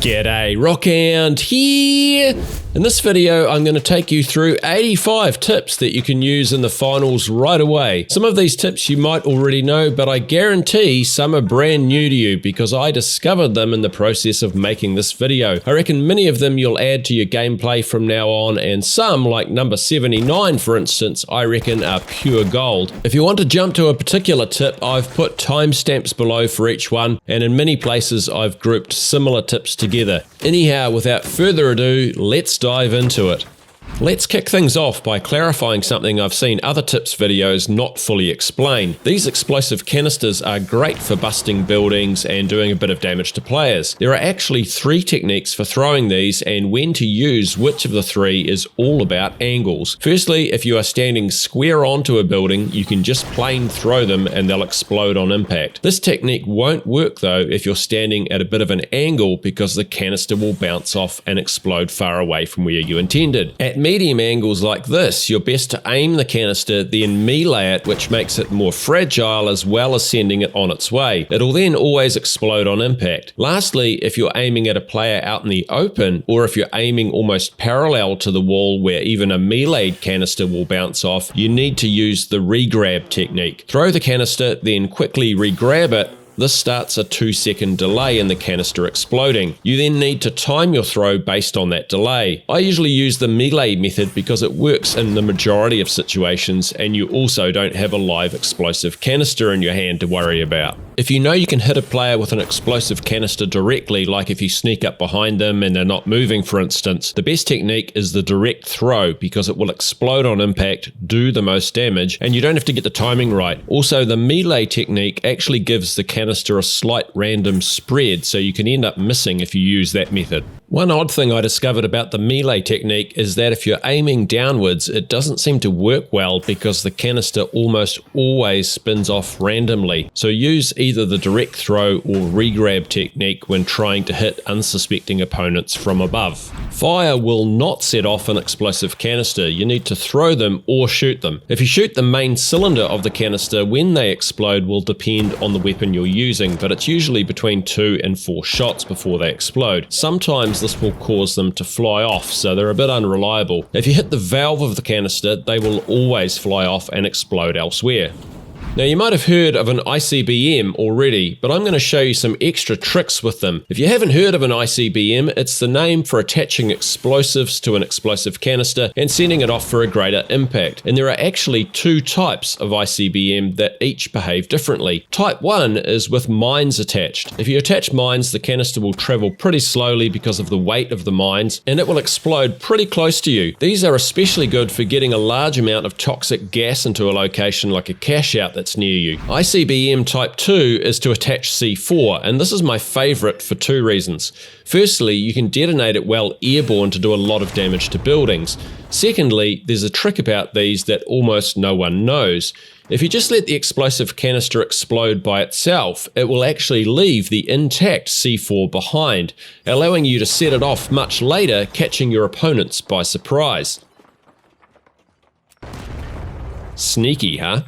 G'day, Rockhound here! In this video, I'm going to take you through 85 tips that you can use in the finals right away. Some of these tips you might already know, but I guarantee some are brand new to you because I discovered them in the process of making this video. I reckon many of them you'll add to your gameplay from now on, and some, like number 79 for instance, I reckon are pure gold. If you want to jump to a particular tip, I've put timestamps below for each one, and in many places I've grouped similar tips together. Anyhow, without further ado, let's dive into it. Let's kick things off by clarifying something I've seen other tips videos not fully explain. These explosive canisters are great for busting buildings and doing a bit of damage to players. There are actually 3 techniques for throwing these, and when to use which of the 3 is all about angles. Firstly, if you are standing square onto a building, you can just plain throw them and they'll explode on impact. This technique won't work though if you're standing at a bit of an angle, because the canister will bounce off and explode far away from where you intended. At medium angles like this, you're best to aim the canister, then melee it, which makes it more fragile as well as sending it on its way. It'll then always explode on impact. Lastly, if you're aiming at a player out in the open, or if you're aiming almost parallel to the wall where even a meleeed canister will bounce off, you need to use the regrab technique. Throw the canister, then quickly regrab it. This starts a 2-second delay in the canister exploding. You then need to time your throw based on that delay. I usually use the melee method because it works in the majority of situations, and you also don't have a live explosive canister in your hand to worry about. If you know you can hit a player with an explosive canister directly, like if you sneak up behind them and they're not moving for instance, the best technique is the direct throw, because it will explode on impact, do the most damage, and you don't have to get the timing right. Also, the melee technique actually gives the canister a slight random spread, so you can end up missing if you use that method. One odd thing I discovered about the melee technique is that if you're aiming downwards, it doesn't seem to work well because the canister almost always spins off randomly. So use either the direct throw or regrab technique when trying to hit unsuspecting opponents from above. Fire will not set off an explosive canister. You need to throw them or shoot them. If you shoot the main cylinder of the canister, when they explode will depend on the weapon you're using, but it's usually between 2 and 4 shots before they explode. Sometimes this will cause them to fly off, so they're a bit unreliable. If you hit the valve of the canister, they will always fly off and explode elsewhere. Now, you might have heard of an ICBM already, but I'm going to show you some extra tricks with them. If you haven't heard of an ICBM, it's the name for attaching explosives to an explosive canister and sending it off for a greater impact. And there are actually 2 types of ICBM that each behave differently. Type 1 is with mines attached. If you attach mines, the canister will travel pretty slowly because of the weight of the mines, and it will explode pretty close to you. These are especially good for getting a large amount of toxic gas into a location like a cashout that's near you. ICBM Type 2 is to attach C4, and this is my favorite for 2 reasons. Firstly, you can detonate it while airborne to do a lot of damage to buildings. Secondly, there's a trick about these that almost no one knows. If you just let the explosive canister explode by itself, it will actually leave the intact C4 behind, allowing you to set it off much later, catching your opponents by surprise. Sneaky, huh?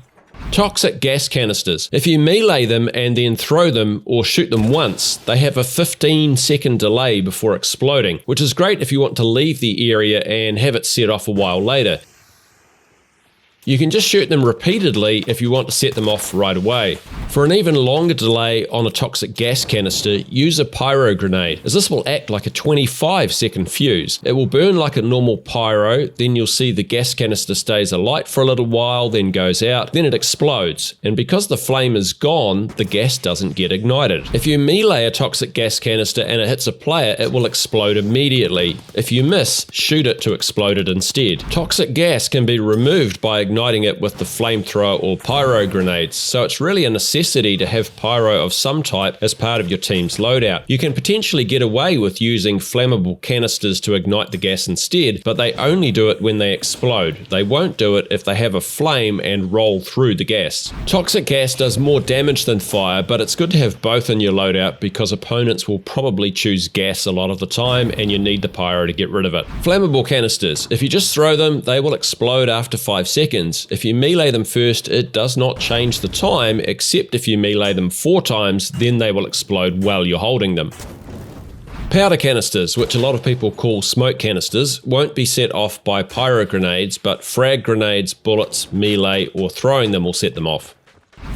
Toxic gas canisters. If you melee them and then throw them or shoot them once, they have a 15-second delay before exploding, which is great if you want to leave the area and have it set off a while later. You can just shoot them repeatedly if you want to set them off right away. For an even longer delay on a toxic gas canister, use a pyro grenade, as this will act like a 25-second fuse. It will burn like a normal pyro, then you'll see the gas canister stays alight for a little while, then goes out, then it explodes. And because the flame is gone, the gas doesn't get ignited. If you melee a toxic gas canister and it hits a player, it will explode immediately. If you miss, shoot it to explode it instead. Toxic gas can be removed by igniting it with the flamethrower or pyro grenades, so it's really a necessity to have pyro of some type as part of your team's loadout. You can potentially get away with using flammable canisters to ignite the gas instead, but they only do it when they explode. They won't do it if they have a flame and roll through the gas. Toxic gas does more damage than fire, but it's good to have both in your loadout because opponents will probably choose gas a lot of the time and you need the pyro to get rid of it. Flammable canisters. If you just throw them, they will explode after 5 seconds. If you melee them first, it does not change the time, except if you melee them 4 times, then they will explode while you're holding them. Powder canisters, which a lot of people call smoke canisters, won't be set off by pyro grenades, but frag grenades, bullets, melee, or throwing them will set them off.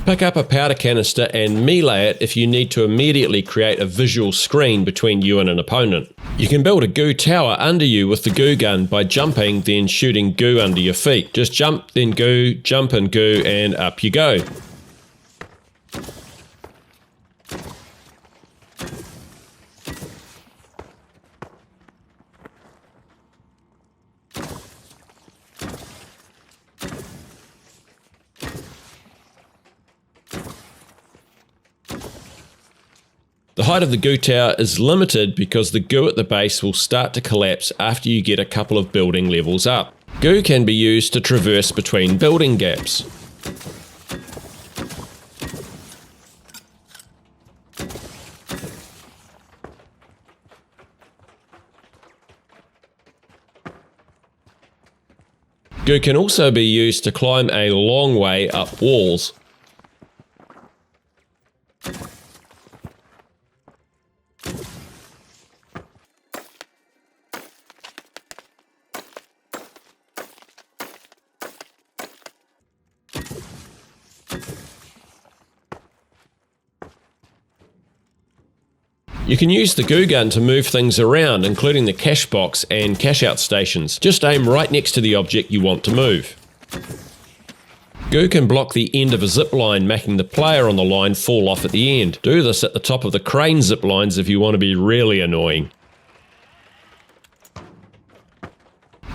Pick up a powder canister and melee it if you need to immediately create a visual screen between you and an opponent. You can build a Goo Tower under you with the goo gun by jumping, then shooting goo under your feet. Just jump, then goo, jump and goo, and up you go. The height of the Goo Tower is limited because the goo at the base will start to collapse after you get a couple of building levels up. Goo can be used to traverse between building gaps. Goo can also be used to climb a long way up walls. You can use the goo gun to move things around, including the cashbox and cashout stations. Just aim right next to the object you want to move. Goo can block the end of a zipline, making the player on the line fall off at the end. Do this at the top of the crane ziplines if you want to be really annoying.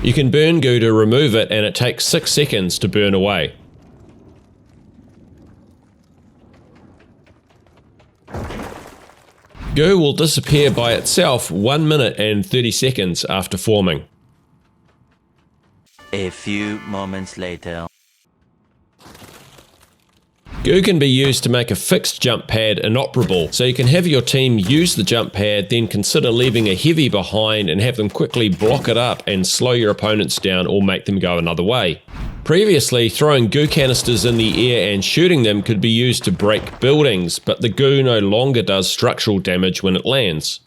You can burn goo to remove it, and it takes 6 seconds to burn away. Goo will disappear by itself 1 minute and 30 seconds after forming. A few moments later. Goo can be used to make a fixed jump pad inoperable, so you can have your team use the jump pad, then consider leaving a heavy behind and have them quickly block it up and slow your opponents down or make them go another way. Previously, throwing goo canisters in the air and shooting them could be used to break buildings, but the goo no longer does structural damage when it lands.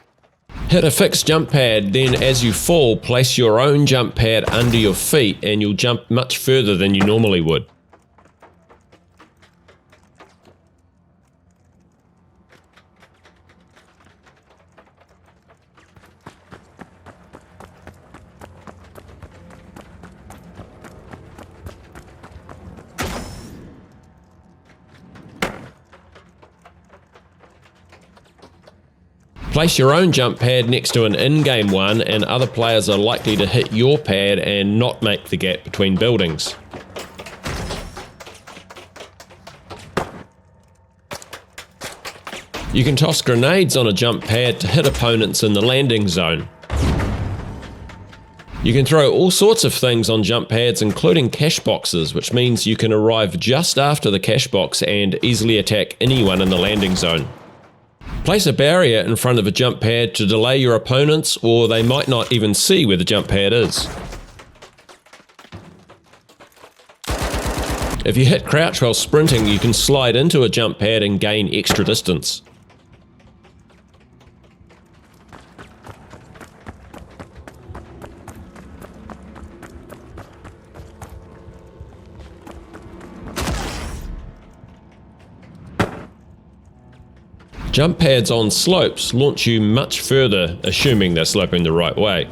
Hit a fixed jump pad, then as you fall, place your own jump pad under your feet and you'll jump much further than you normally would. Place your own jump pad next to an in-game one, and other players are likely to hit your pad and not make the gap between buildings. You can toss grenades on a jump pad to hit opponents in the landing zone. You can throw all sorts of things on jump pads, including cashboxes, which means you can arrive just after the cashbox and easily attack anyone in the landing zone. Place a barrier in front of a jump pad to delay your opponents, or they might not even see where the jump pad is. If you hit crouch while sprinting, you can slide into a jump pad and gain extra distance. Jump pads on slopes launch you much further, assuming they're sloping the right way.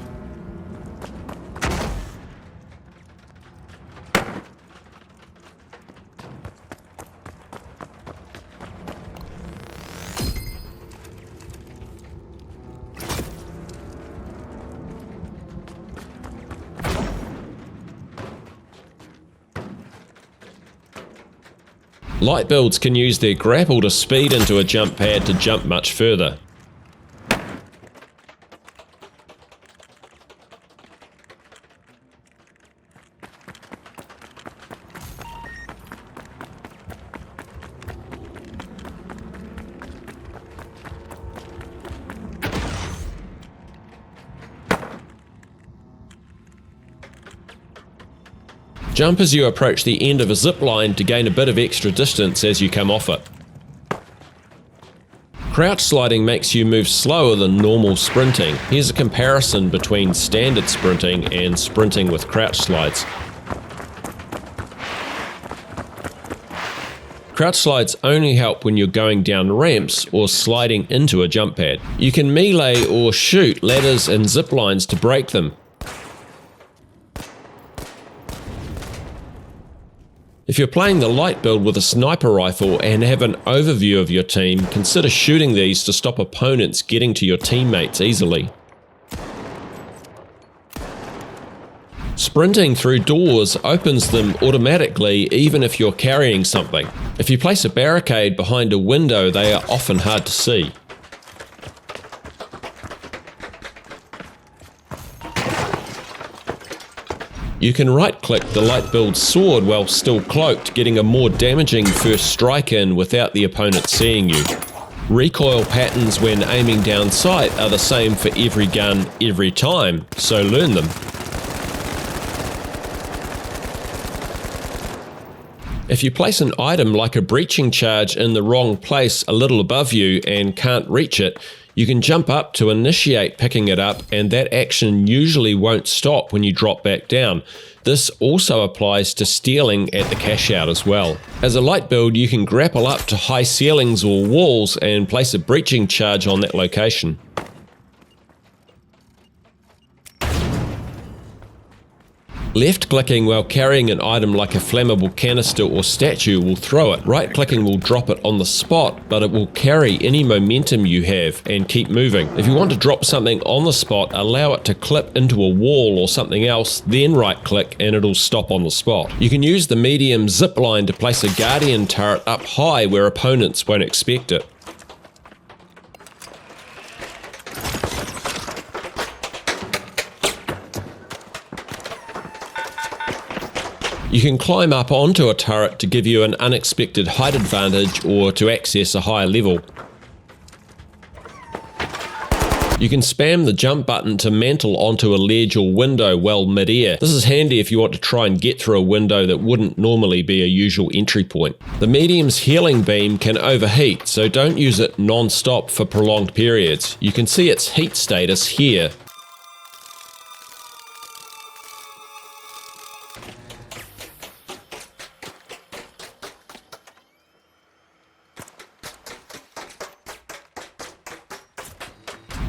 Light builds can use their grapple to speed into a jump pad to jump much further. Jump as you approach the end of a zip line to gain a bit of extra distance as you come off it. Crouch sliding makes you move slower than normal sprinting. Here's a comparison between standard sprinting and sprinting with crouch slides. Crouch slides only help when you're going down ramps or sliding into a jump pad. You can melee or shoot ladders and ziplines to break them. If you're playing the light build with a sniper rifle and have an overview of your team, consider shooting these to stop opponents getting to your teammates easily. Sprinting through doors opens them automatically even if you're carrying something. If you place a barricade behind a window, they are often hard to see. You can right-click the light build sword while still cloaked, getting a more damaging first strike in without the opponent seeing you. Recoil patterns when aiming down sight are the same for every gun every time, so learn them. If you place an item like a breaching charge in the wrong place a little above you and can't reach it, you can jump up to initiate picking it up, and that action usually won't stop when you drop back down. This also applies to stealing at the cash out as well. As a light build, you can grapple up to high ceilings or walls and place a breaching charge on that location. Left-clicking while carrying an item like a flammable canister or statue will throw it. Right-clicking will drop it on the spot, but it will carry any momentum you have and keep moving. If you want to drop something on the spot, allow it to clip into a wall or something else, then right-click and it'll stop on the spot. You can use the medium zipline to place a guardian turret up high where opponents won't expect it. You can climb up onto a turret to give you an unexpected height advantage or to access a higher level. You can spam the jump button to mantle onto a ledge or window while mid-air. This is handy if you want to try and get through a window that wouldn't normally be a usual entry point. The medium's healing beam can overheat, so don't use it non-stop for prolonged periods. You can see its heat status here.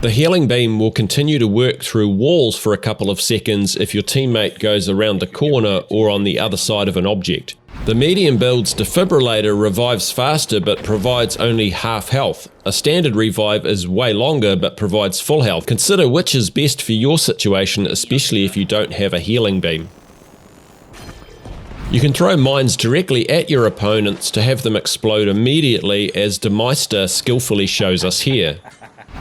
The healing beam will continue to work through walls for a couple of seconds if your teammate goes around the corner or on the other side of an object. The medium build's Defibrillator revives faster but provides only half health. A standard revive is way longer but provides full health. Consider which is best for your situation, especially if you don't have a healing beam. You can throw mines directly at your opponents to have them explode immediately, as Demeister skillfully shows us here.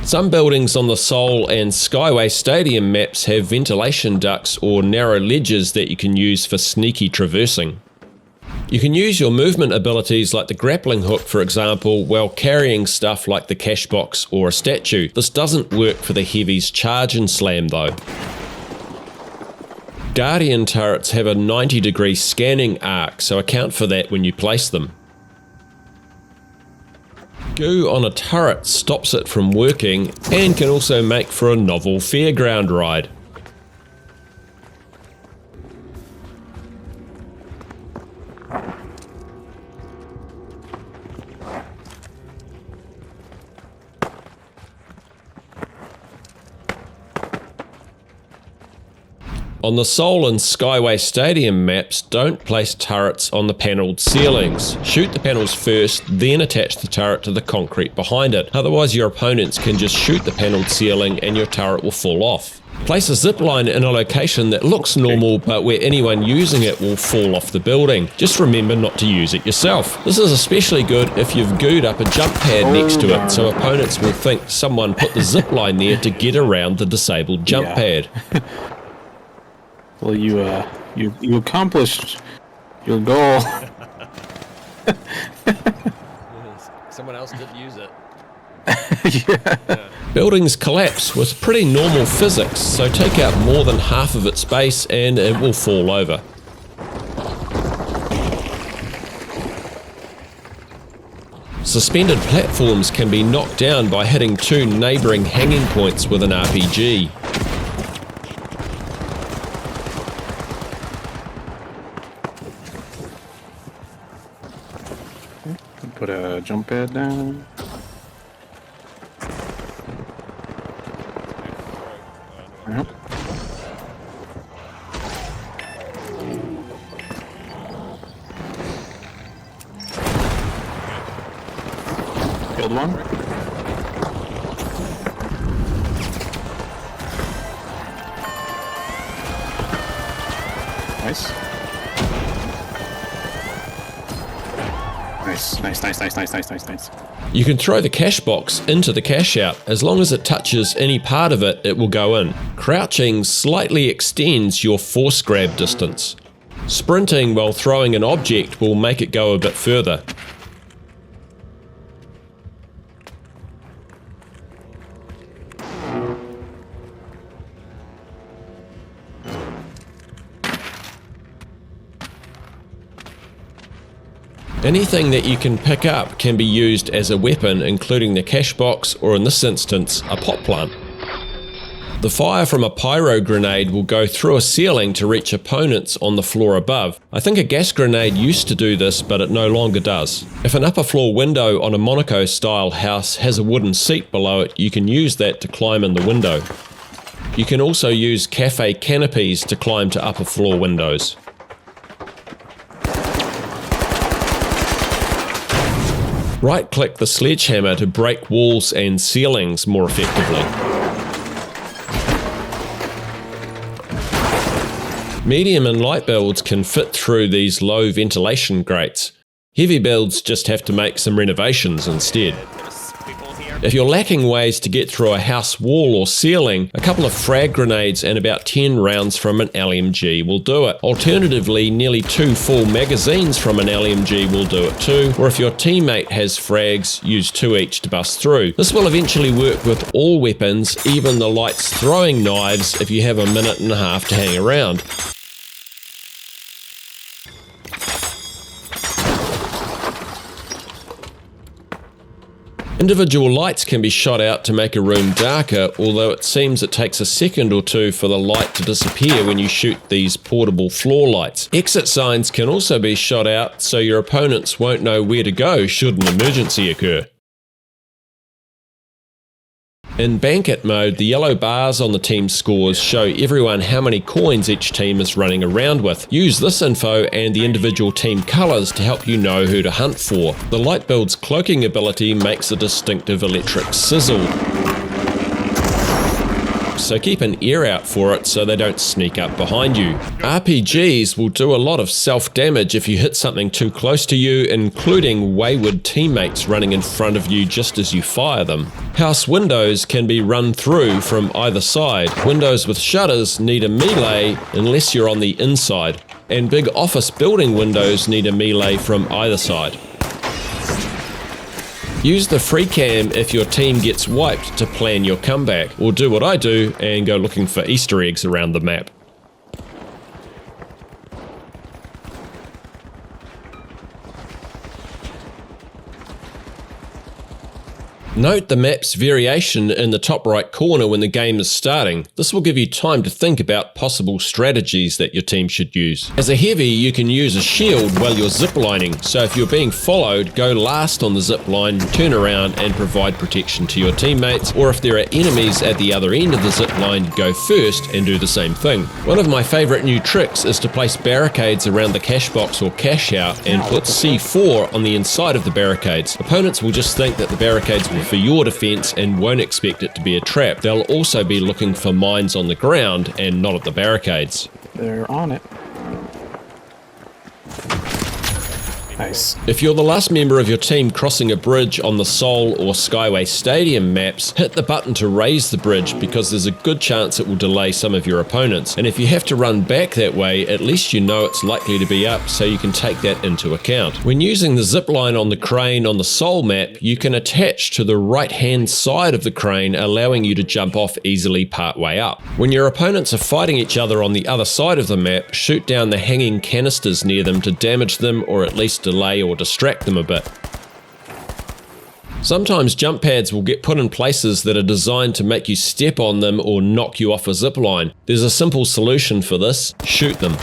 Some buildings on the Seoul and Skyway Stadium maps have ventilation ducts or narrow ledges that you can use for sneaky traversing. You can use your movement abilities like the grappling hook, for example, while carrying stuff like the cashbox or a statue. This doesn't work for the heavy's charge and slam though. Guardian turrets have a 90-degree scanning arc, so account for that when you place them. Goo on a turret stops it from working and can also make for a novel fairground ride. On the Seoul and Skyway Stadium maps, don't place turrets on the panelled ceilings. Shoot the panels first, then attach the turret to the concrete behind it. Otherwise your opponents can just shoot the panelled ceiling and your turret will fall off. Place a zipline in a location that looks normal but where anyone using it will fall off the building. Just remember not to use it yourself. This is especially good if you've gooed up a jump pad next to it, so opponents will think someone put the zipline there to get around the disabled jump pad. Well, you accomplished your goal. Someone else did use it. Yeah. Buildings collapse with pretty normal physics, so take out more than half of its base and it will fall over. Suspended platforms can be knocked down by hitting 2 neighbouring hanging points with an RPG. Put a jump pad down. Yep. Killed one. Nice. Nice. You can throw the cash box into the cash out. As long as it touches any part of it, it will go in. Crouching slightly extends your force grab distance. Sprinting while throwing an object will make it go a bit further. Anything that you can pick up can be used as a weapon, including the cash box, or in this instance, a pot plant. The fire from a pyro grenade will go through a ceiling to reach opponents on the floor above. I think a gas grenade used to do this, but it no longer does. If an upper floor window on a Monaco style house has a wooden seat below it, you can use that to climb in the window. You can also use cafe canopies to climb to upper floor windows. Right-click the sledgehammer to break walls and ceilings more effectively. Medium and light builds can fit through these low ventilation grates. Heavy builds just have to make some renovations instead. If you're lacking ways to get through a house wall or ceiling, a couple of frag grenades and about 10 rounds from an LMG will do it. Alternatively, nearly 2 full magazines from an LMG will do it too, or if your teammate has frags, use 2 each to bust through. This will eventually work with all weapons, even the light's throwing knives, if you have a minute and a half to hang around. Individual lights can be shot out to make a room darker, although it seems it takes a second or two for the light to disappear when you shoot these portable floor lights. Exit signs can also be shot out so your opponents won't know where to go should an emergency occur. In Banquet mode, the yellow bars on the team scores show everyone how many coins each team is running around with. Use this info and the individual team colours to help you know who to hunt for. The light build's cloaking ability makes a distinctive electric sizzle, so keep an ear out for it so they don't sneak up behind you. RPGs will do a lot of self-damage if you hit something too close to you, including wayward teammates running in front of you just as you fire them. House windows can be run through from either side. Windows with shutters need a melee unless you're on the inside, and big office building windows need a melee from either side. Use the free cam if your team gets wiped to plan your comeback, or do what I do and go looking for Easter eggs around the map. Note the map's variation in the top right corner when the game is starting. This will give you time to think about possible strategies that your team should use. As a heavy, you can use a shield while you're ziplining, so if you're being followed, go last on the zipline, turn around and provide protection to your teammates, or if there are enemies at the other end of the zipline, go first and do the same thing. One of my favourite new tricks is to place barricades around the cash box or cash out and put C4 on the inside of the barricades. Opponents will just think that the barricades will for your defense and won't expect it to be a trap. They'll also be looking for mines on the ground and not at the barricades. They're on it. Nice. If you're the last member of your team crossing a bridge on the Seoul or Skyway Stadium maps, hit the button to raise the bridge because there's a good chance it will delay some of your opponents. And if you have to run back that way, at least you know it's likely to be up, so you can take that into account. When using the zipline on the crane on the Seoul map, you can attach to the right-hand side of the crane, allowing you to jump off easily partway up. When your opponents are fighting each other on the other side of the map, shoot down the hanging canisters near them to damage them or at least delay or distract them a bit. Sometimes jump pads will get put in places that are designed to make you step on them or knock you off a zipline. There's a simple solution for this: shoot them.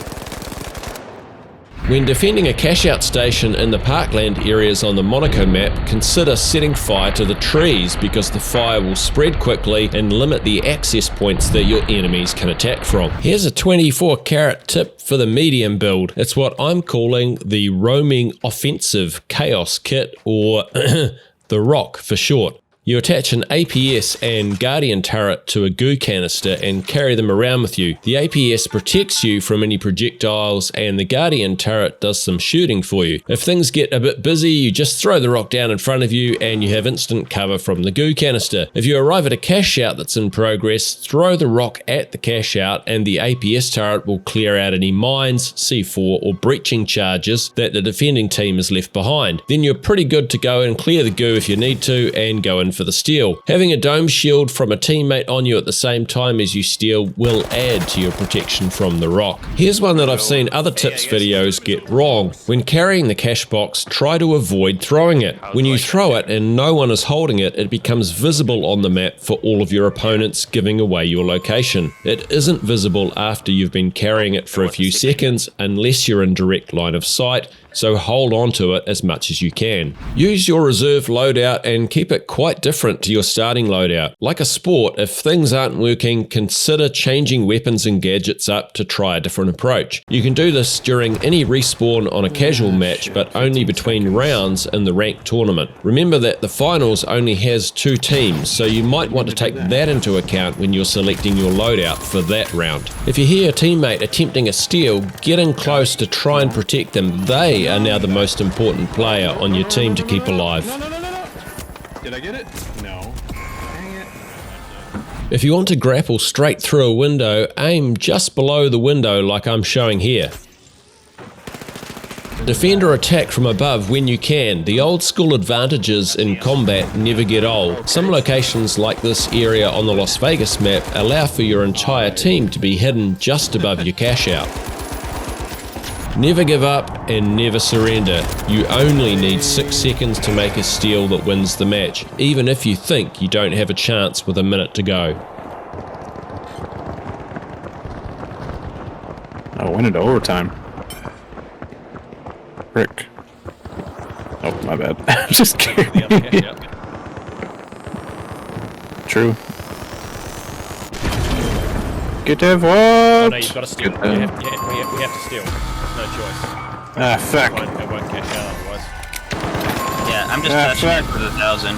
When defending a cashout station in the parkland areas on the Monaco map, consider setting fire to the trees because the fire will spread quickly and limit the access points that your enemies can attack from. Here's a 24 carat tip for the medium build. It's what I'm calling the roaming offensive chaos kit, or the ROC for short. You attach an APS and Guardian turret to a goo canister and carry them around with you. The APS protects you from any projectiles and the Guardian turret does some shooting for you. If things get a bit busy, you just throw the ROC down in front of you and you have instant cover from the goo canister. If you arrive at a cashout that's in progress, throw the ROC at the cashout and the APS turret will clear out any mines, C4 or breaching charges that the defending team has left behind. Then you're pretty good to go and clear the goo if you need to and go in for the steal. Having a dome shield from a teammate on you at the same time as you steal will add to your protection from the ROC. Here's one that I've seen other tips videos get wrong. When carrying the cash box, try to avoid throwing it. When you throw it and no one is holding it, it becomes visible on the map for all of your opponents, giving away your location. It isn't visible after you've been carrying it for a few seconds unless you're in direct line of sight, so hold on to it as much as you can. Use your reserve loadout and keep it quite different to your starting loadout. Like a sport, if things aren't working, consider changing weapons and gadgets up to try a different approach. You can do this during any respawn on a casual match, but only between rounds in the ranked tournament. Remember that the finals only has 2 teams, so you might want to take that into account when you're selecting your loadout for that round. If you hear a teammate attempting a steal, get in close to try and protect them. They are now the most important player on your team to keep alive. No. Did I get it? No. Dang it. If you want to grapple straight through a window, aim just below the window like I'm showing here. Defend or attack from above when you can. The old school advantages in combat never get old. Some locations like this area on the Las Vegas map allow for your entire team to be hidden just above your cash out. Never give up and never surrender. You only need 6 seconds to make a steal that wins the match, even if you think you don't have a chance with a minute to go. I went into overtime. Frick. Oh, my bad. I'm just kidding. True. Get that what? Oh no, you've got to steal. We have to steal. No choice. Ah, fuck. It won't cash out otherwise. Yeah, I'm just touching it for the 1,000.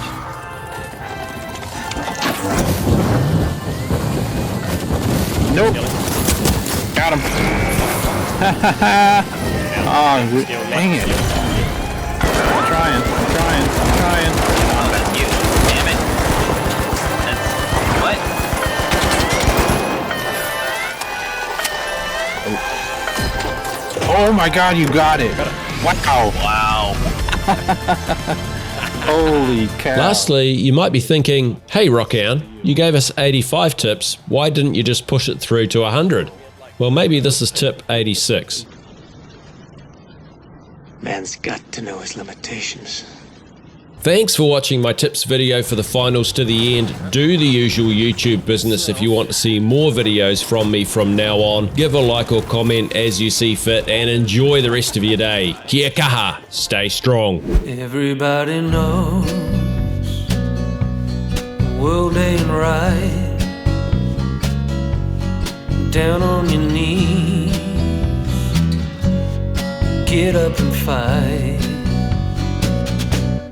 Nope. Got him. Oh, dang it. I'm trying. You, damn it. That's, what? Oh my god, you got it. Wow. Wow. Holy cow. Lastly, you might be thinking, hey Rockhound, you gave us 85 tips, why didn't you just push it through to 100? Well, maybe this is tip 86. Man's got to know his limitations. Thanks for watching my tips video for the finals to the end. Do the usual YouTube business if you want to see more videos from me from now on. Give a like or comment as you see fit and enjoy the rest of your day. Kia kaha, stay strong. Everybody knows the world ain't right. Down on your knees, get up and fight.